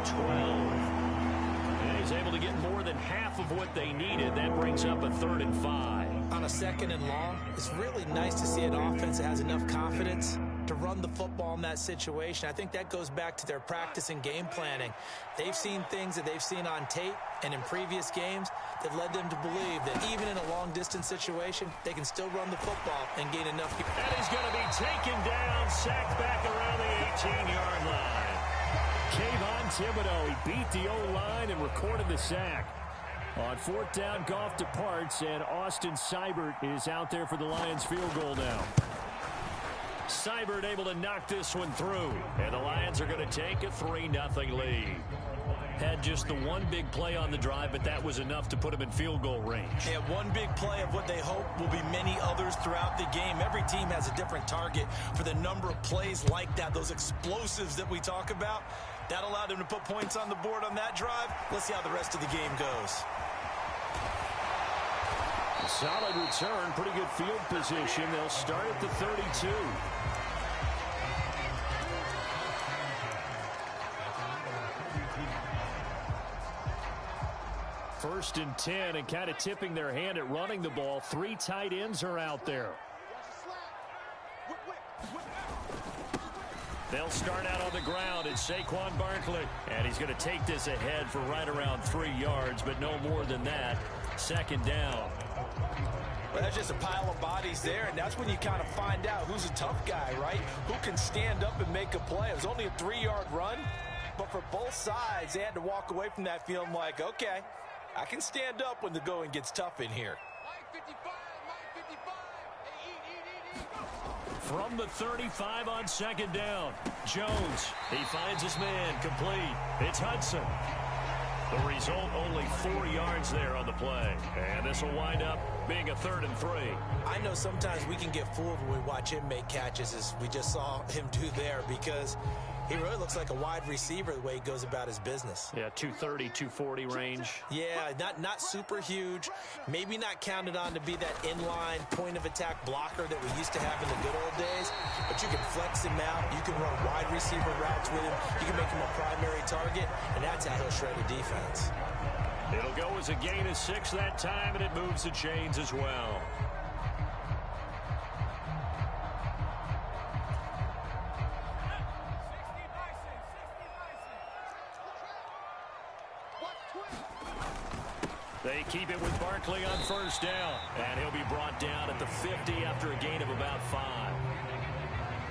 12. And he's able to get more than half of what they needed. That brings up a 3rd and 5. On a 2nd and long, it's really nice to see an offense that has enough confidence to run the football in that situation. I think that goes back to their practice and game planning. They've seen things that they've seen on tape and in previous games that led them to believe that even in a long-distance situation, they can still run the football and gain enough. And he's going to be taken down, sacked back around the 18-yard line. Kayvon Thibodeau, he beat the O-line and recorded the sack. On 4th down, Goff departs, and Austin Seibert is out there for the Lions field goal now. Seibert able to knock this one through, and the Lions are going to take a 3-0 lead. Had just the one big play on the drive, but that was enough to put him in field goal range. Yeah, one big play of what they hope will be many others throughout the game. Every team has a different target for the number of plays like that, those explosives that we talk about. That allowed them to put points on the board on that drive. Let's see how the rest of the game goes. A solid return, pretty good field position. They'll start at the 32. First and 10, and kind of tipping their hand at running the ball. 3 tight ends are out there. They'll start out on the ground. It's Saquon Barkley. And he's going to take this ahead for right around 3 yards, but no more than that. 2nd down. Well, that's just a pile of bodies there, and that's when you kind of find out who's a tough guy, right? Who can stand up and make a play. It was only a 3-yard run, but for both sides, they had to walk away from that feeling like, okay, I can stand up when the going gets tough in here. From the 35 on 2nd down, Jones, he finds his man, complete. It's Hudson. The result, only 4 yards there on the play. And this will wind up being a 3rd and 3. I know sometimes we can get fooled when we watch him make catches, as we just saw him do there, because he really looks like a wide receiver the way he goes about his business. Yeah, 230, 240 range. Yeah, not super huge. Maybe not counted on to be that inline point-of-attack blocker that we used to have in the good old days. But you can flex him out. You can run wide receiver routes with him. You can make him a primary target, and that's how he'll shred a defense. It'll go as a gain of 6 that time, and it moves the chains as well. They keep it with Barkley on 1st down, and he'll be brought down at the 50 after a gain of about 5.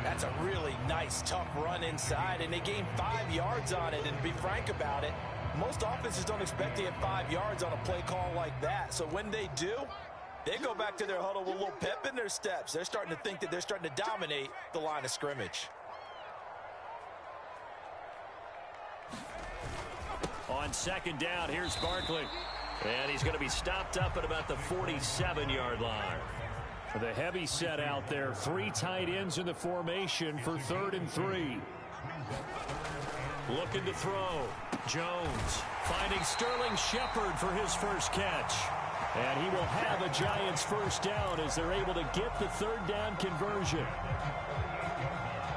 That's a really nice, tough run inside, and they gained 5 yards on it. And to be frank about it, most offenses don't expect to get 5 yards on a play call like that. So when they do, they go back to their huddle with a little pep in their steps. They're starting to think that they're starting to dominate the line of scrimmage. On 2nd down, here's Barkley. And he's going to be stopped up at about the 47-yard line. The heavy set out there. 3 tight ends in the formation for 3rd and 3. Looking to throw. Jones finding Sterling Shepard for his first catch. And he will have a Giants 1st down as they're able to get the 3rd down conversion.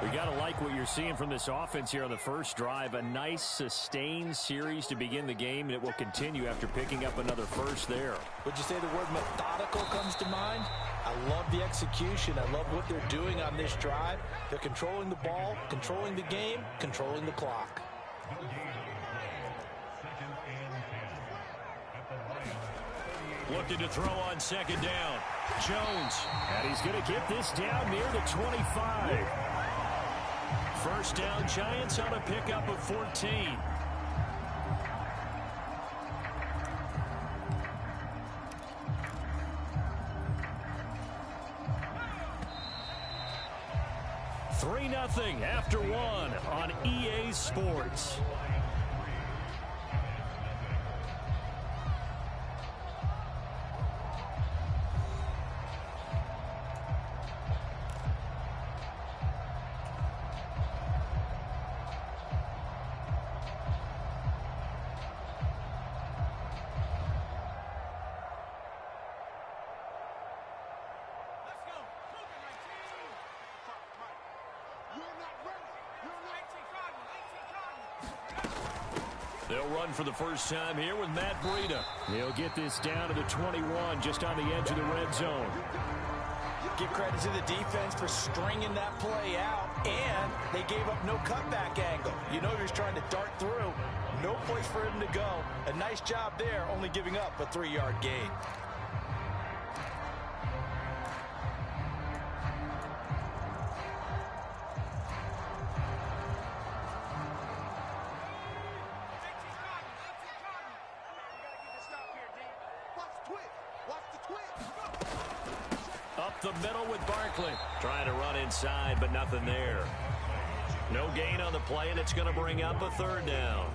We got to like what you're seeing from this offense here on the first drive. A nice, sustained series to begin the game, and it will continue after picking up another first there. Would you say the word methodical comes to mind? I love the execution. I love what they're doing on this drive. They're controlling the ball, controlling the game, controlling the clock. Looking to throw on 2nd down. Jones, and he's going to get this down near the 25. 1st down, Giants on a pickup of 14. Three 0 after 1 on EA Sports. They'll run for the first time here with Matt Breida. He'll get this down to the 21, just on the edge of the red zone. Give credit to the defense for stringing that play out, and they gave up no cutback angle. You know he was trying to dart through. No place for him to go. A nice job there, only giving up a 3-yard gain. Up the middle with Barkley. Trying to run inside, but nothing there. No gain on the play, and it's going to bring up a 3rd down.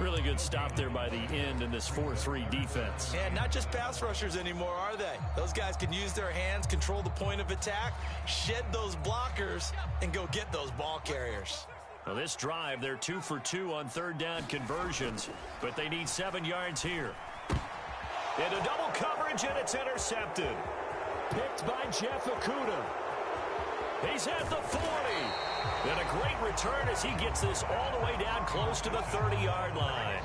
Really good stop there by the end in this 4-3 defense. And not just pass rushers anymore, are they? Those guys can use their hands, control the point of attack, shed those blockers, and go get those ball carriers. Well, this drive, they're 2 for 2 on 3rd down conversions, but they need 7 yards here. Into double coverage, and it's intercepted. Picked by Jeff Okudah. He's at the 40. And a great return as he gets this all the way down close to the 30-yard line.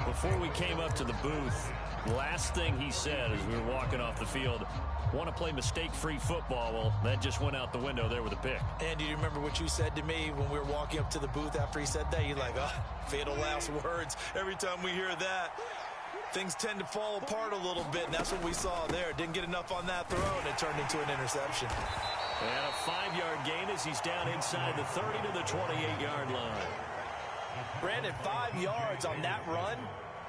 Before we came up to the booth, last thing he said as we were walking off the field, want to play mistake-free football. Well, that just went out the window there with a pick. And do you remember what you said to me when we were walking up to the booth after he said that? You're like, oh, fatal last words. Every time we hear that, things tend to fall apart a little bit, and that's what we saw there. Didn't get enough on that throw, and it turned into an interception. And a 5-yard gain as he's down inside the 30 to the 28-yard line. Brandon, 5 yards on that run.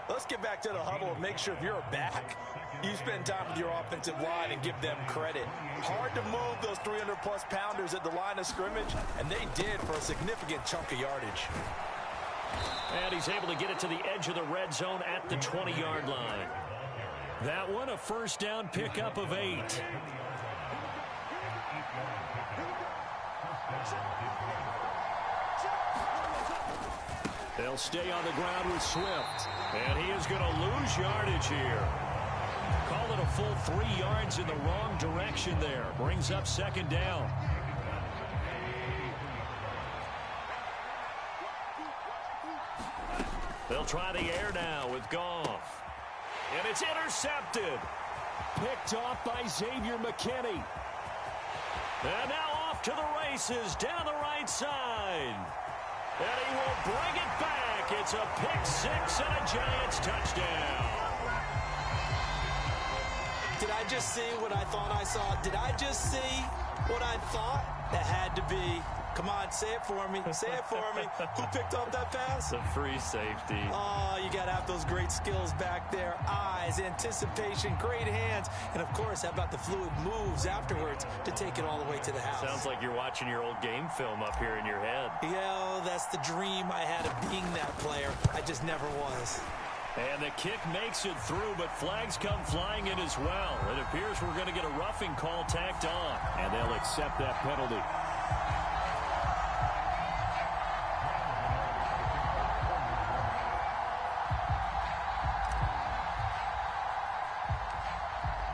Let's get back to the huddle and make sure if you're a back, you spend time with your offensive line and give them credit. Hard to move those 300-plus pounders at the line of scrimmage, and they did for a significant chunk of yardage. And he's able to get it to the edge of the red zone at the 20-yard line. That one, a first down pickup of 8. They'll stay on the ground with Swift. And he is going to lose yardage here. Call it a full 3 yards in the wrong direction there. Brings up 2nd down. They'll try the air now with Goff. And it's intercepted. Picked off by Xavier McKinney. And now off to the races down the right side. And he will bring it back. It's a pick 6 and a Giants touchdown. Did I just see what I thought I saw? Did I just see what I thought? That had to be. Come on, say it for me. Say it for me. Who picked up that pass? The free safety. Oh, you got to have those great skills back there. Eyes, anticipation, great hands. And, of course, how about the fluid moves afterwards to take it all the way to the house? Sounds like you're watching your old game film up here in your head. Yeah, that's the dream I had of being that player. I just never was. And the kick makes it through, but flags come flying in as well. It appears we're going to get a roughing call tacked on. And they'll accept that penalty.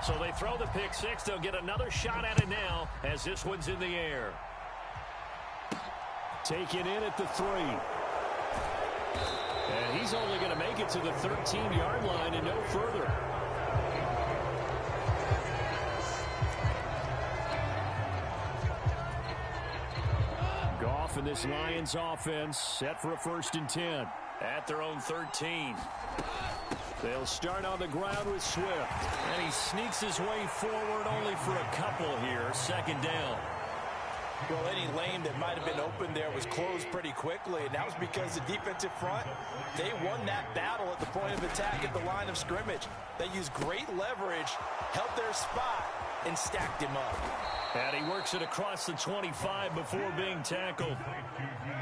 So they throw the pick 6. They'll get another shot at it now as this one's in the air. Taken in at the 3. And he's only going to make it to the 13-yard line and no further. Goff and this Lions offense set for a 1st and 10 at their own 13. They'll start on the ground with Swift. And he sneaks his way forward only for a couple here. 2nd down. Well, any lane that might have been open there was closed pretty quickly, and that was because the defensive front, they won that battle at the point of attack at the line of scrimmage. They used great leverage, held their spot, and stacked him up. And he works it across the 25 before being tackled.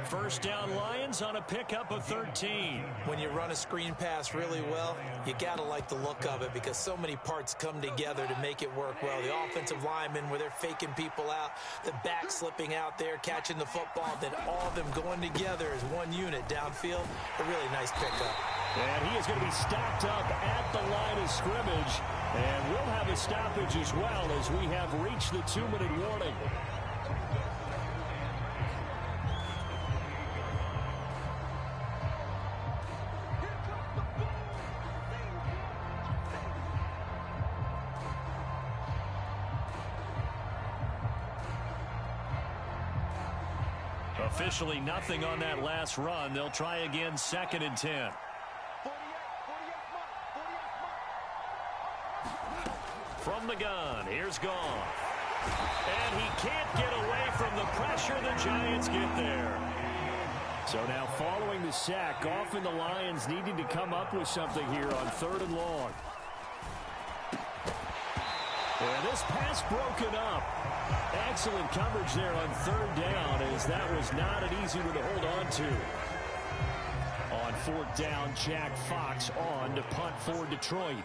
1st down Lions on a pickup of 13. When you run a screen pass really well, you got to like the look of it because so many parts come together to make it work well. The offensive linemen where they're faking people out, the back slipping out there, catching the football, then all of them going together as one unit downfield. A really nice pickup. And he is going to be stopped up at the line of scrimmage. And we'll have a stoppage as well as we have reached the 2-minute warning. Officially nothing on that last run. They'll try again, 2nd and 10. From the gun, here's Goff. And he can't get away from the pressure. The Giants get there. So now following the sack, Goff and the Lions needing to come up with something here on 3rd and long. And this pass broken up. Excellent coverage there on 3rd down, as that was not an easy one to hold on to. On 4th down, Jack Fox on to punt for Detroit.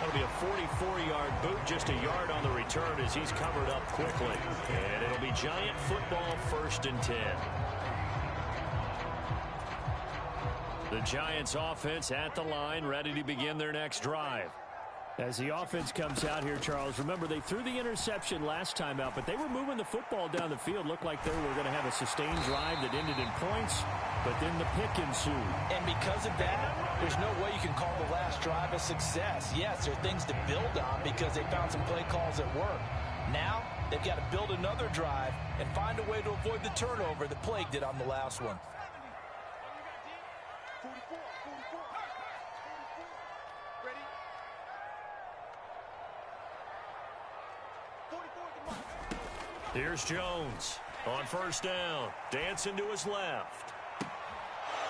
That'll be a 44-yard boot, just a yard on the return as he's covered up quickly. And it'll be Giant football, 1st and 10. The Giants offense at the line, ready to begin their next drive. As the offense comes out here, Charles, remember they threw the interception last time out, but they were moving the football down the field. Looked like they were going to have a sustained drive that ended in points, but then the pick ensued. And because of that, there's no way you can call the last drive a success. Yes, there are things to build on because they found some play calls that work. Now, they've got to build another drive and find a way to avoid the turnover that plagued it on the last one. Here's Jones on 1st down. Dancing to his left.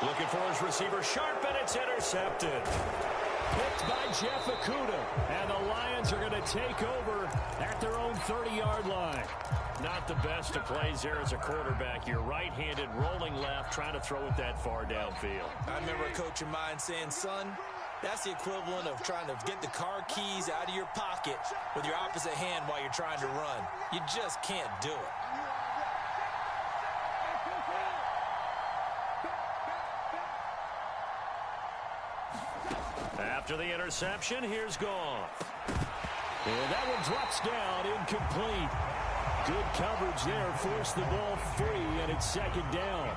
Looking for his receiver. Sharp, and it's intercepted. Picked by Jeff Okudah. And the Lions are going to take over at their own 30-yard line. Not the best of plays there as a quarterback. You're right-handed, rolling left, trying to throw it that far downfield. I remember a coach of mine saying, son, that's the equivalent of trying to get the car keys out of your pocket with your opposite hand while you're trying to run. You just can't do it. After the interception, here's Goff. And that one drops down, incomplete. Good coverage there, forced the ball free, and it's 2nd down.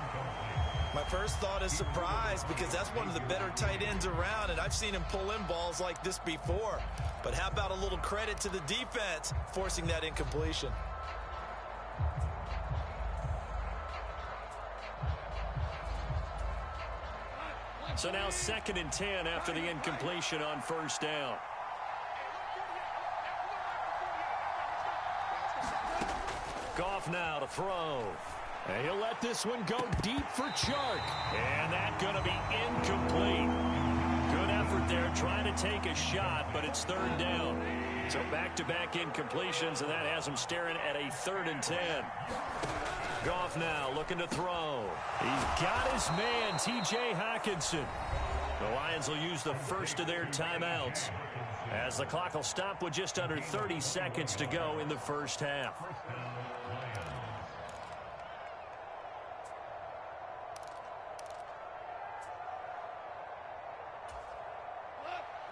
My first thought is surprise because that's one of the better tight ends around, and I've seen him pull in balls like this before. But how about a little credit to the defense forcing that incompletion? So now 2nd and 10 after the incompletion on 1st down. Goff now to throw. And he'll let this one go deep for Chark. And that's going to be incomplete. Good effort there trying to take a shot, but it's 3rd down. So back-to-back incompletions, and that has him staring at a 3rd and 10. Goff now looking to throw. He's got his man, T.J. Hockenson. The Lions will use the first of their timeouts as the clock will stop with just under 30 seconds to go in the first half.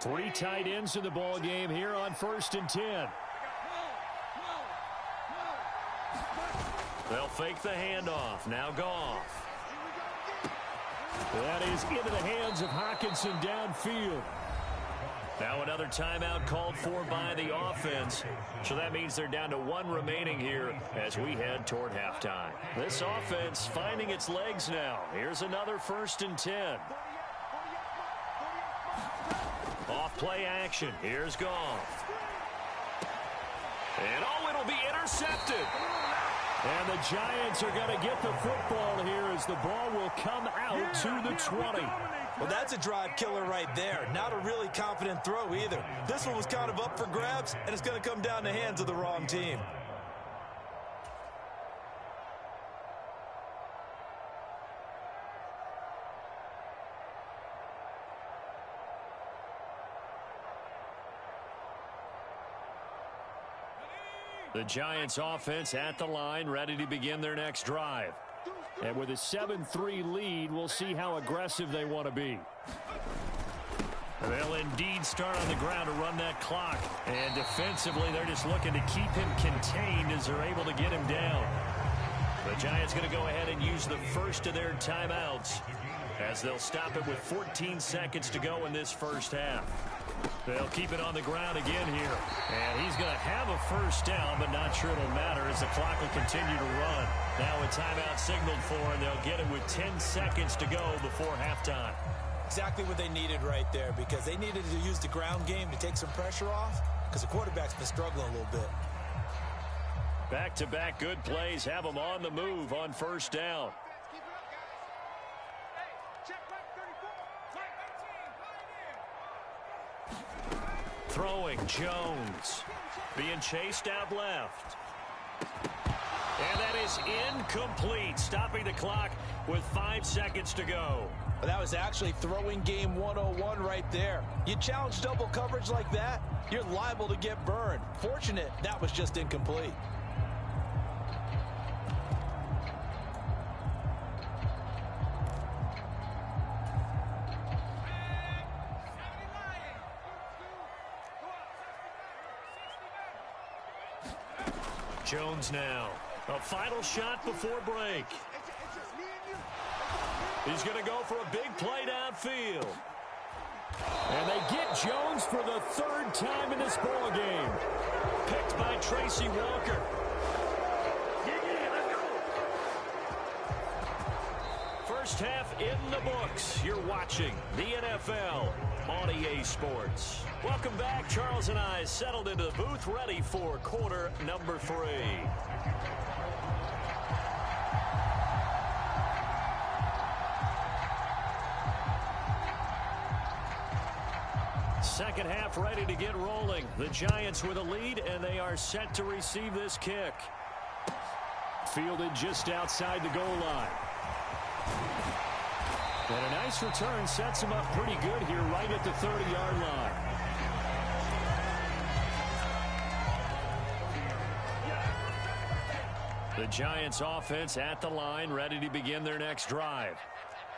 Three tight ends in the ball game here on 1st and 10. They'll fake the handoff. Now Goff. That is into the hands of Hockenson downfield. Now another timeout called for by the offense. So that means they're down to one remaining here as we head toward halftime. This offense finding its legs now. Here's another 1st and 10. Off play action. Here's Goff. And it'll be intercepted. And the Giants are going to get the football here as the ball will come out to the 20. Well, that's a drive killer right there. Not a really confident throw either. This one was kind of up for grabs, and it's going to come down the hands of the wrong team. The Giants offense at the line, ready to begin their next drive. And with a 7-3 lead, we'll see how aggressive they want to be. They'll indeed start on the ground to run that clock. And defensively, they're just looking to keep him contained as they're able to get him down. The Giants going to go ahead and use the first of their timeouts as they'll stop it with 14 seconds to go in this first half. They'll keep it on the ground again here. And he's going to have a first down, but not sure it'll matter as the clock will continue to run. Now a timeout signaled for, and they'll get it with 10 seconds to go before halftime. Exactly what they needed right there, because they needed to use the ground game to take some pressure off, because the quarterback's been struggling a little bit. Back-to-back good plays have them on the move on first down. Throwing, Jones. Being chased out left. And that is incomplete, stopping the clock with 5 seconds to go. Well, that was actually throwing game 101 right there. You challenge double coverage like that, you're liable to get burned. Fortunate that was just incomplete. Jones now. A final shot before break. He's going to go for a big play downfield. And they get Jones for the third time in this ball game. Picked by Tracy Walker. First half in the books. You're watching the NFL on EA Sports. Welcome back. Charles and I settled into the booth, ready for quarter number 3. Second half ready to get rolling. The Giants with a lead, and they are set to receive this kick. Fielded just outside the goal line. And a nice return sets him up pretty good here right at the 30-yard line. The Giants offense at the line, ready to begin their next drive.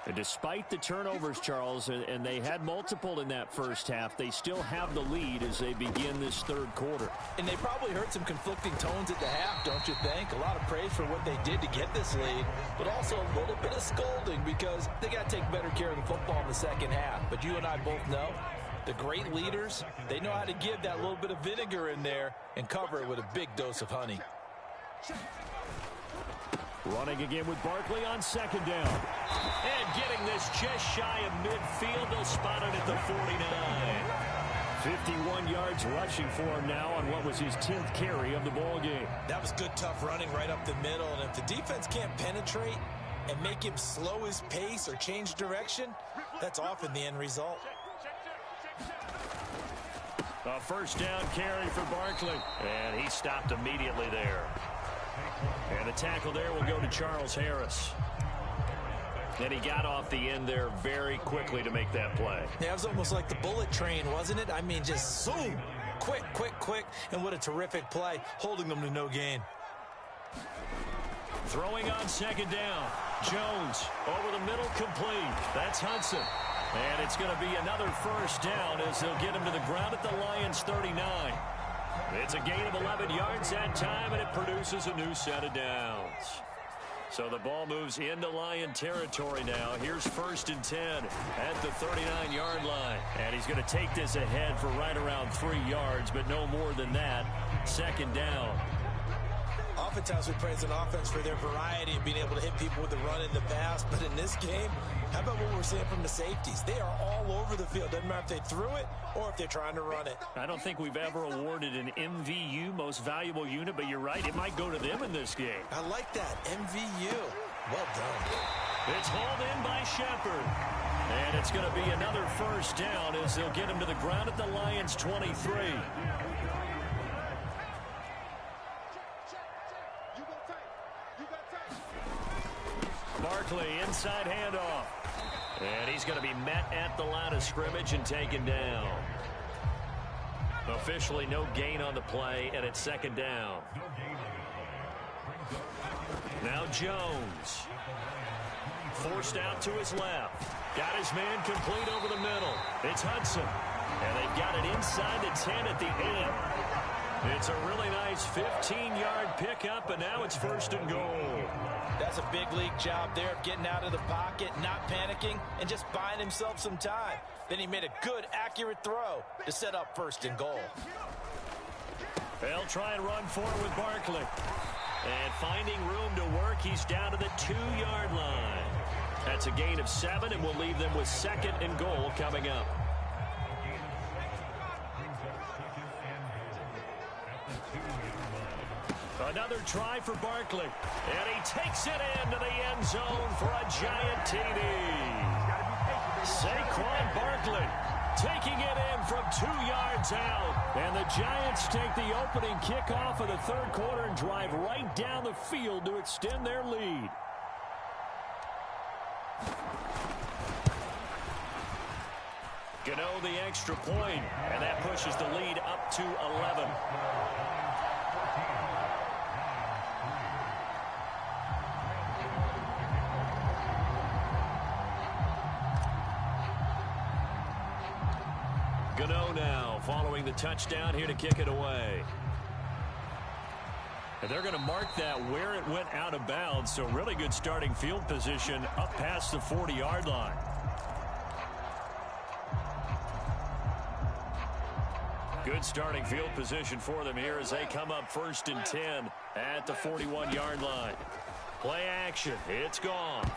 And despite the turnovers, Charles, and they had multiple in that first half, they still have the lead as they begin this third quarter. And they probably heard some conflicting tones at the half, don't you think? A lot of praise for what they did to get this lead, but also a little bit of scolding because they got to take better care of the football in the second half. But you and I both know the great leaders, they know how to give that little bit of vinegar in there and cover it with a big dose of honey. Running again with Barkley on second down. And getting this just shy of midfield. They'll spot it at the 49. 51 yards rushing for him now on what was his 10th carry of the ball game. That was good, tough running right up the middle. And if the defense can't penetrate and make him slow his pace or change direction, that's often the end result. A first down carry for Barkley. And he stopped immediately there. And the tackle there will go to Charles Harris. And he got off the end there very quickly to make that play. Yeah, it was almost like the bullet train, wasn't it? I mean, just zoom. Quick, quick, quick. And what a terrific play, holding them to no gain. Throwing on second down. Jones over the middle, complete. That's Hudson. And it's going to be another first down as they'll get him to the ground at the Lions' 39. It's a gain of 11 yards that time, and it produces a new set of downs. So the ball moves into Lion territory now. Here's 1st and 10 at the 39-yard line. And he's going to take this ahead for right around 3 yards, but no more than that. Second down. Oftentimes we praise an offense for their variety and being able to hit people with the run in the pass. But in this game, how about what we're seeing from the safeties? They are all over the field. Doesn't matter if they threw it or if they're trying to run it. I don't think we've ever awarded an MVU, most valuable unit, but you're right. It might go to them in this game. I like that. MVU. Well done. It's hauled in by Shepard. And it's going to be another first down as they'll get him to the ground at the Lions' 23. Barkley, inside handoff. And he's going to be met at the line of scrimmage and taken down. Officially no gain on the play, and it's second down. Now Jones. Forced out to his left. Got his man complete over the middle. It's Hudson. And they've got it inside the 10 at the 8. It's a really nice 15-yard pickup, and now it's 1st and goal. That's a big league job there of getting out of the pocket, not panicking, and just buying himself some time. Then he made a good, accurate throw to set up 1st and goal. They'll try and run forward with Barkley. And finding room to work, he's down to the 2-yard line. That's a gain of 7, and we'll leave them with 2nd and goal coming up. Another try for Barkley. And he takes it into the end zone for a giant TD. Saquon Barkley taking it in from 2 yards out. And the Giants take the opening kickoff of the 3rd quarter and drive right down the field to extend their lead. Gano the extra point, and that pushes the lead up to 11. Gano now following the touchdown here to kick it away. And they're going to mark that where it went out of bounds, so really good starting field position up past the 40-yard line. Good starting field position for them here as they come up 1st and 10 at the 41-yard line. Play action. It's gone.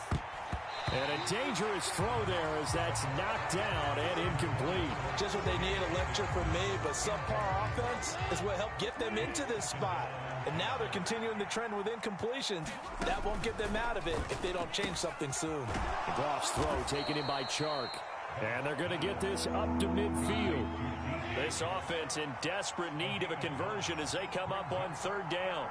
And a dangerous throw there as that's knocked down and incomplete. Just what they need, a lecture from me, but subpar offense is what helped get them into this spot. And now they're continuing the trend with incompletions. That won't get them out of it if they don't change something soon. Goff's throw taken in by Chark. And they're going to get this up to midfield. This offense in desperate need of a conversion as they come up on 3rd down.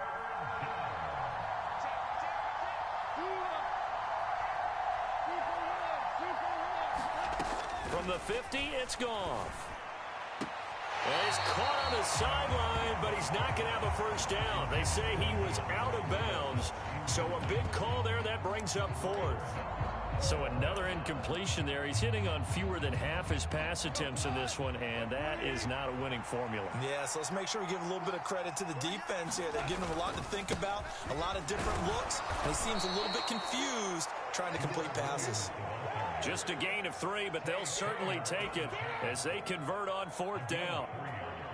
From the 50, it's Goff. And he's caught on the sideline, but he's not going to have a 1st down. They say he was out of bounds, so a big call there that brings up 4th. So another incompletion there. He's hitting on fewer than half his pass attempts in this one, and that is not a winning formula. Yeah, so let's make sure we give a little bit of credit to the defense here. They're giving him a lot to think about, a lot of different looks, and he seems a little bit confused trying to complete passes. Just a gain of 3, but they'll certainly take it as they convert on 4th down.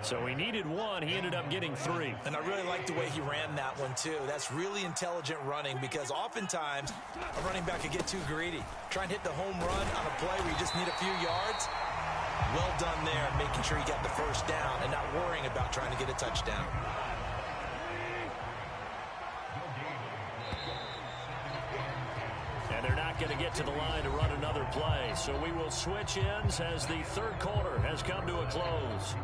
So he needed 1. He ended up getting 3. And I really like the way he ran that one, too. That's really intelligent running because oftentimes a running back can get too greedy. Try and hit the home run on a play where you just need a few yards. Well done there, making sure you got the 1st down and not worrying about trying to get a touchdown. And they're not going to get to the line to run another play. So we will switch ends as the 3rd quarter has come to a close.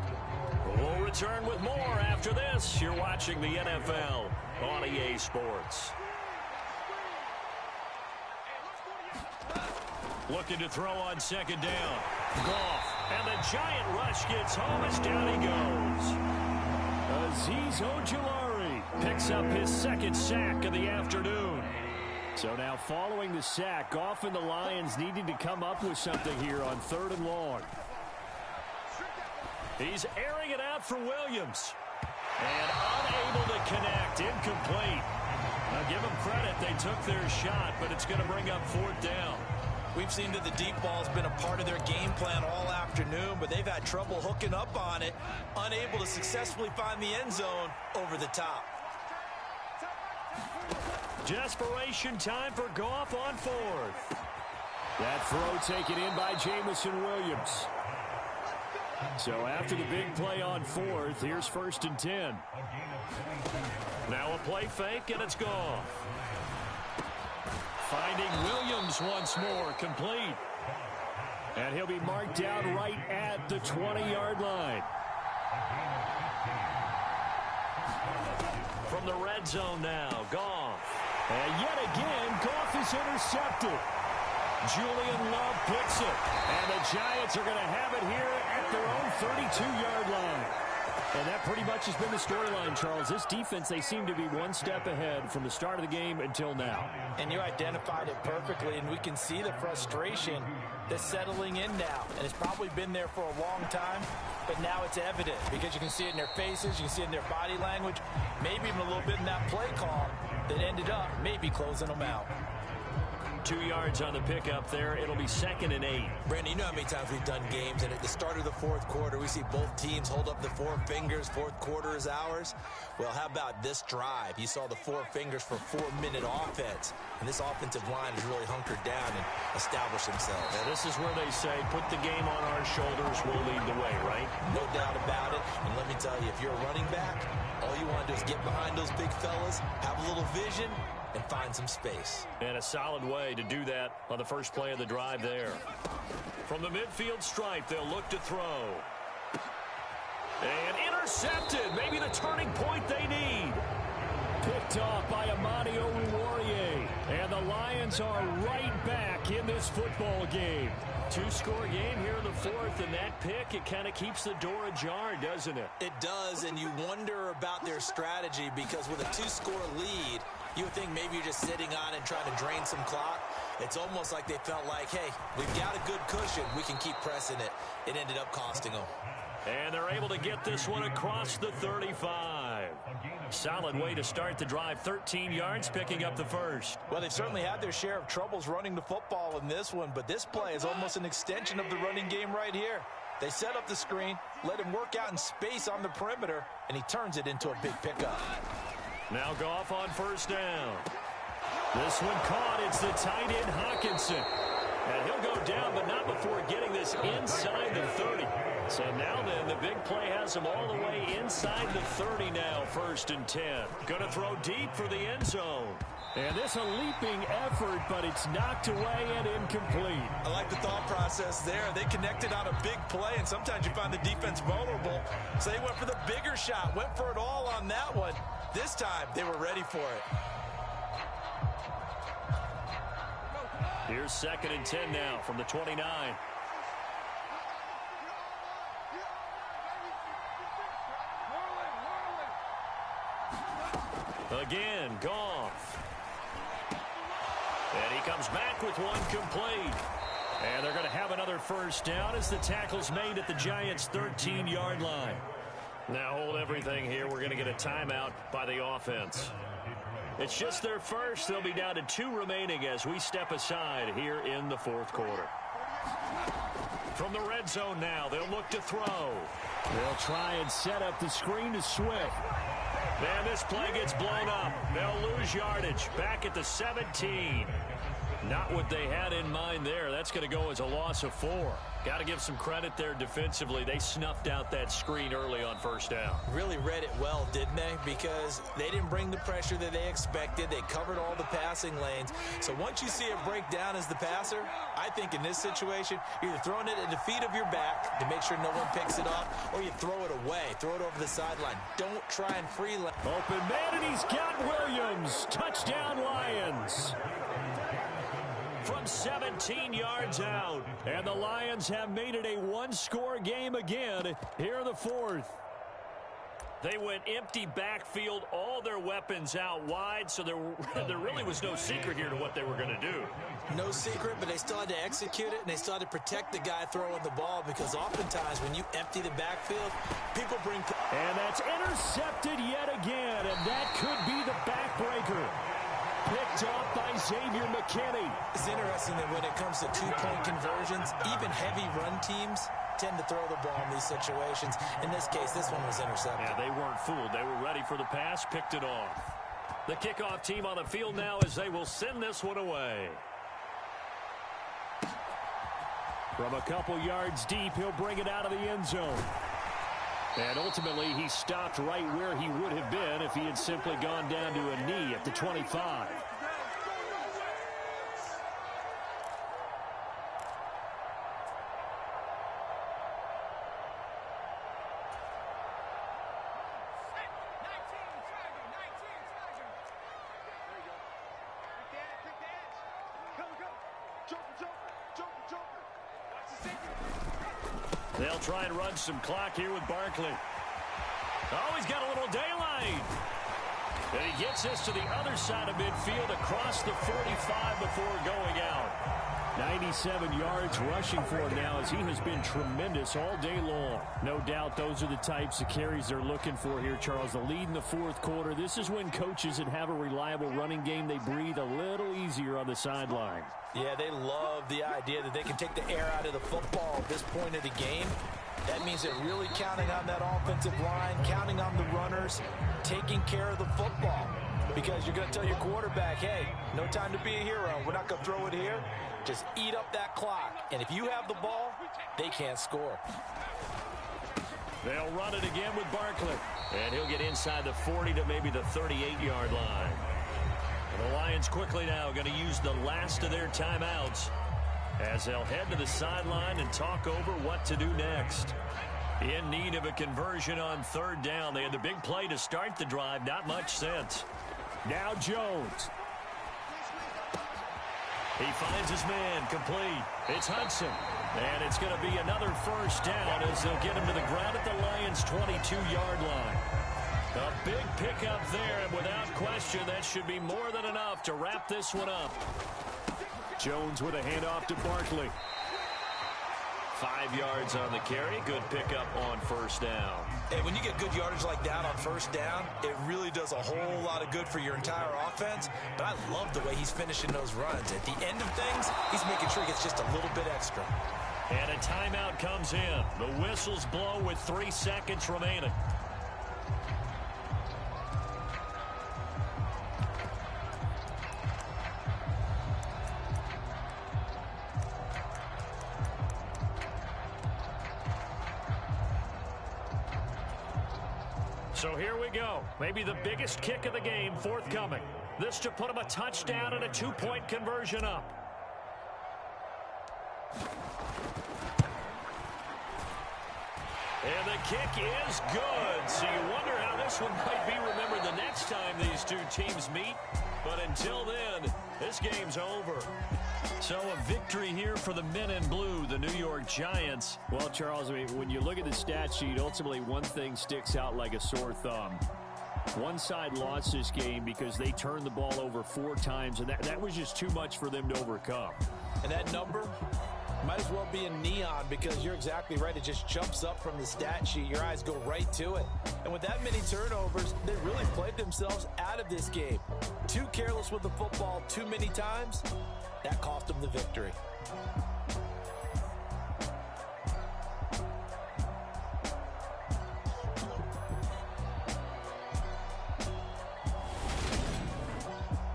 We'll return with more after this. You're watching the NFL on EA Sports. Looking to throw on 2nd down. Goff. And the giant rush gets home as down he goes. Azeez Ojulari picks up his 2nd sack of the afternoon. So now following the sack, Goff and the Lions needed to come up with something here on 3rd and long. He's airing it out for Williams. And unable to connect. Incomplete. Now give them credit. They took their shot, but it's going to bring up 4th down. We've seen that the deep ball's been a part of their game plan all afternoon, but they've had trouble hooking up on it, unable to successfully find the end zone over the top. Desperation time for Goff on 4th. That throw taken in by Jamison Williams. So after the big play on 4th, here's 1st and 10. Now a play fake, and it's Goff. Finding Williams once more, complete. And he'll be marked down right at the 20-yard line. From the red zone now, Goff. And yet again, Goff is intercepted. Julian Love picks it. And the Giants are going to have it here at their own 32-yard line. And that pretty much has been the storyline, Charles. This defense, they seem to be one step ahead from the start of the game until now. And you identified it perfectly, and we can see the frustration that's settling in now. And it's probably been there for a long time, but now it's evident because you can see it in their faces, you can see it in their body language, maybe even a little bit in that play call that ended up maybe closing them out. 2 yards on the pickup there. It'll be 2nd and 8. Brandon, you know how many times we've done games, and at the start of the fourth quarter, we see both teams hold up the 4 fingers, fourth quarter is ours. Well, how about this drive? You saw the 4 fingers for 4-minute offense, and this offensive line has really hunkered down and established themselves. Now, this is where they say, put the game on our shoulders, we'll lead the way, right? No doubt about it, and let me tell you, if you're a running back, all you want to do is get behind those big fellas, have a little vision, and find some space. And a solid way to do that on the first play of the drive there. From the midfield stripe, they'll look to throw. And intercepted. Maybe the turning point they need. Picked off by Amani Oruwariye. And the Lions are right back in this football game. 2-score game here in the fourth, and that pick, it kind of keeps the door ajar, doesn't it? It does, and you wonder about their strategy because with a 2-score lead, you would think maybe you're just sitting on it trying to drain some clock. It's almost like they felt like, hey, we've got a good cushion. We can keep pressing it. It ended up costing them. And they're able to get this one across the 35. Solid way to start the drive. 13 yards, picking up the first. Well, they've certainly had their share of troubles running the football in this one, but this play is almost an extension of the running game right here. They set up the screen, let him work out in space on the perimeter, and he turns it into a big pickup. Now Goff on first down. This one caught. It's the tight end Hawkinson. And he'll go down, but not before getting this inside the 30. So now then, the big play has him all the way inside the 30 now, 1st and 10. Going to throw deep for the end zone. And this a leaping effort, but it's knocked away and incomplete. I like the thought process there. They connected on a big play, and sometimes you find the defense vulnerable. So they went for the bigger shot, went for it all on that one. This time, they were ready for it. Here's 2nd and 10 now from the 29. Again, Goff. And he comes back with one complete. And they're going to have another first down as the tackle's made at the Giants' 13-yard line. Now hold everything here. We're going to get a timeout by the offense. It's just their first. They'll be down to 2 remaining as we step aside here in the fourth quarter. From the red zone now, they'll look to throw. They'll try and set up the screen to Swift. Man, this play gets blown up. They'll lose yardage back at the 17. Not what they had in mind there. That's going to go as a loss of 4. Got to give some credit there defensively. They snuffed out that screen early on first down. Really read it well, didn't they? Because they didn't bring the pressure that they expected. They covered all the passing lanes. So once you see it break down as the passer, I think in this situation, you're either throwing it at the feet of your back to make sure no one picks it off, or you throw it away. Throw it over the sideline. Don't try and freelance. Open man, and he's got Williams. Touchdown, Lions. From 17 yards out. And the Lions have made it a 1-score game again here in the fourth. They went empty backfield, all their weapons out wide, so there really was no secret here to what they were going to do. No secret, but they still had to execute it, and they still had to protect the guy throwing the ball, because oftentimes when you empty the backfield, people bring... And that's intercepted yet again, and that could be the backbreaker. Picked off by Xavier McKinney. It's interesting that when it comes to 2-point conversions, even heavy run teams tend to throw the ball in these situations. In this case, this one was intercepted. Yeah, they weren't fooled. They were ready for the pass, picked it off. The kickoff team on the field now as they will send this one away. From a couple yards deep, he'll bring it out of the end zone. And ultimately, he stopped right where he would have been if he had simply gone down to a knee at the 25. They'll try and run some clock here with Barkley. Oh, he's got a little daylight. And he gets this to the other side of midfield across the 45 before going out. 97 yards rushing for him now as he has been tremendous all day long. No doubt those are the types of carries they're looking for here, Charles. The lead in the fourth quarter. This is when coaches that have a reliable running game, they breathe a little easier on the sideline. Yeah, they love the idea that they can take the air out of the football at this point of the game. That means they're really counting on that offensive line, counting on the runners, taking care of the football. Because you're going to tell your quarterback, hey, no time to be a hero. We're not going to throw it here. Just eat up that clock. And if you have the ball, they can't score. They'll run it again with Barkley. And he'll get inside the 40 to maybe the 38-yard line. And the Lions quickly now going to use the last of their timeouts as they'll head to the sideline and talk over what to do next. In need of a conversion on third down. They had the big play to start the drive. Not much sense. Now Jones. He finds his man complete. It's Hudson. And it's going to be another first down as they'll get him to the ground at the Lions' 22-yard line. A big pickup there, and without question, that should be more than enough to wrap this one up. Jones with a handoff to Barkley. 5 yards on the carry. Good pickup on first down. Hey, when you get good yardage like that on first down, it really does a whole lot of good for your entire offense. But I love the way he's finishing those runs. At the end of things, he's making sure he gets just a little bit extra. And a timeout comes in. The whistles blow with 3 seconds remaining. So here we go. Maybe the biggest kick of the game forthcoming. This to put him a touchdown and a 2-point conversion up. And the kick is good. So you wonder how this one might be remembered the next time these two teams meet. But until then, this game's over. So a victory here for the men in blue, the New York Giants. Well, Charles, I mean, when you look at the stat sheet, ultimately one thing sticks out like a sore thumb. One side lost this game because they turned the ball over 4 times, and that was just too much for them to overcome. And that number might as well be in neon because you're exactly right. It just jumps up from the stat sheet. Your eyes go right to it. And with that many turnovers, they really played themselves out of this game. Too careless with the football too many times. That cost them the victory.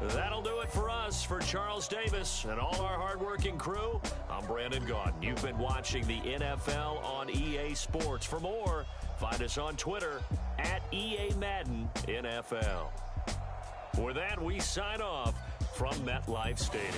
That'll do it for us. For Charles Davis and all our hardworking crew, I'm Brandon Gaudin. You've been watching the NFL on EA Sports. For more, find us on Twitter at EA Madden NFL. For that, we sign off from MetLife Stadium.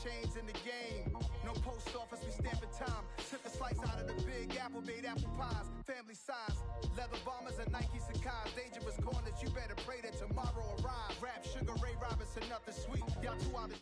Chains in the game. No post office, we stamping time. Took a slice out of the big apple, made apple pies. Family size, leather bombers and Nike Sacai's. Dangerous corners, you better pray that tomorrow arrives. Rap, Sugar Ray Robinson, nothing sweet. Y'all 2 out of